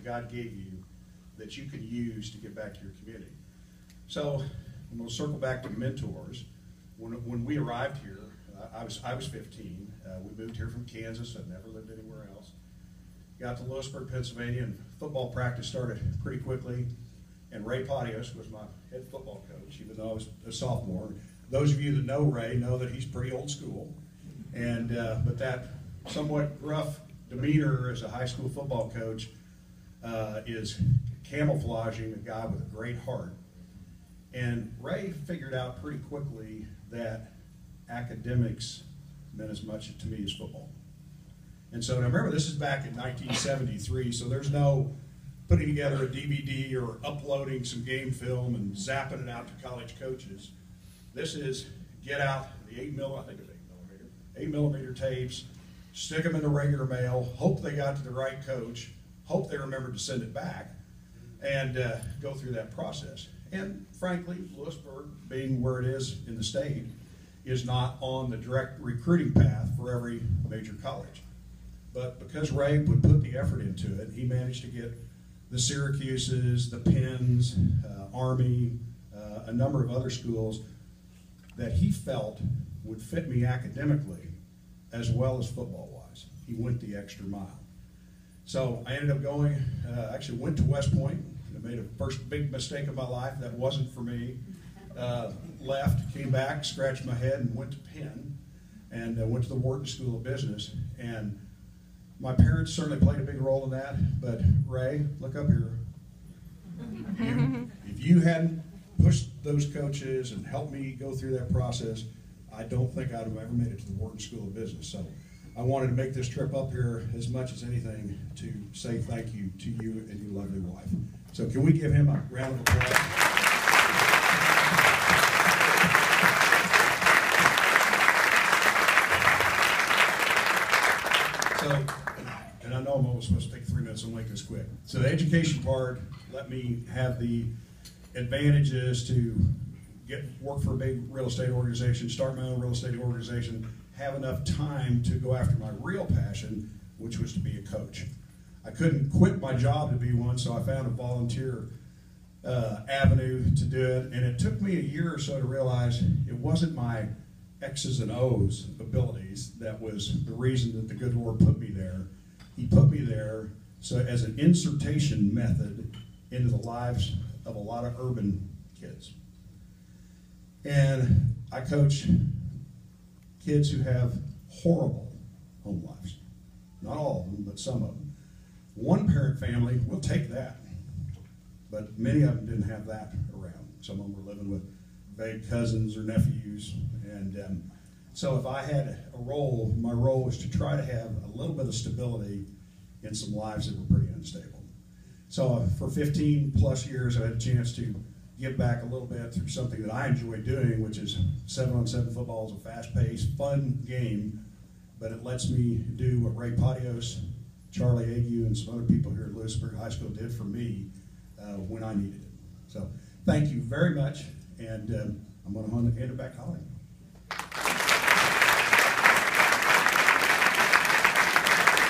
that God gave you that you can use to give back to your community. So I'm going to circle back to mentors. When we arrived here, I was 15. We moved here from Kansas. I'd never lived anywhere else. Got to Lewisburg, Pennsylvania, and football practice started pretty quickly. And Ray Patios was my head football coach, even though I was a sophomore. Those of you that know Ray know that he's pretty old school. And but that somewhat rough demeanor as a high school football coach is camouflaging a guy with a great heart. And Ray figured out pretty quickly that academics meant as much to me as football. And so, now remember, this is back in 1973, so there's no putting together a DVD or uploading some game film and zapping it out to college coaches. This is get out the 8 millimeter tapes, stick them in the regular mail, hope they got to the right coach, hope they remembered to send it back, and go through that process. And frankly, Lewisburg, being where it is in the state, is not on the direct recruiting path for every major college. But because Ray would put the effort into it, he managed to get the Syracuses, the Penns, Army, a number of other schools that he felt would fit me academically as well as football-wise. He went the extra mile. So I ended up going, actually went to West Point. I made a first big mistake of my life. That wasn't for me. Left, came back, scratched my head, and went to Penn, and went to the Wharton School of Business. And my parents certainly played a big role in that, but Ray, look up here. If you hadn't pushed those coaches and helped me go through that process, I don't think I'd have ever made it to the Wharton School of Business. So I wanted to make this trip up here as much as anything to say thank you to you and your lovely wife. So can we give him a round of applause? So, and I know I'm almost supposed to take 3 minutes, I'll make this quick. So the education part let me have the advantages to work for a big real estate organization, start my own real estate organization, have enough time to go after my real passion, which was to be a coach. I couldn't quit my job to be one, so I found a volunteer avenue to do it, and it took me a year or so to realize it wasn't my X's and O's abilities that was the reason that the good Lord put me there. He put me there so as an insertion method into the lives of a lot of urban kids. And I coach kids who have horrible home lives. Not all of them, but some of them. One parent family, we'll take that. But many of them didn't have that around. Some of them were living with vague cousins or nephews. And so if I had a role, my role was to try to have a little bit of stability in some lives that were pretty unstable. So for 15 plus years, I had a chance to give back a little bit through something that I enjoy doing, which is 7-on-7 football. Is a fast-paced, fun game, but it lets me do what Ray Patios, Charlie Ague, and some other people here at Lewisburg High School did for me when I needed it. So thank you very much, and I'm going to hand it back to Holly.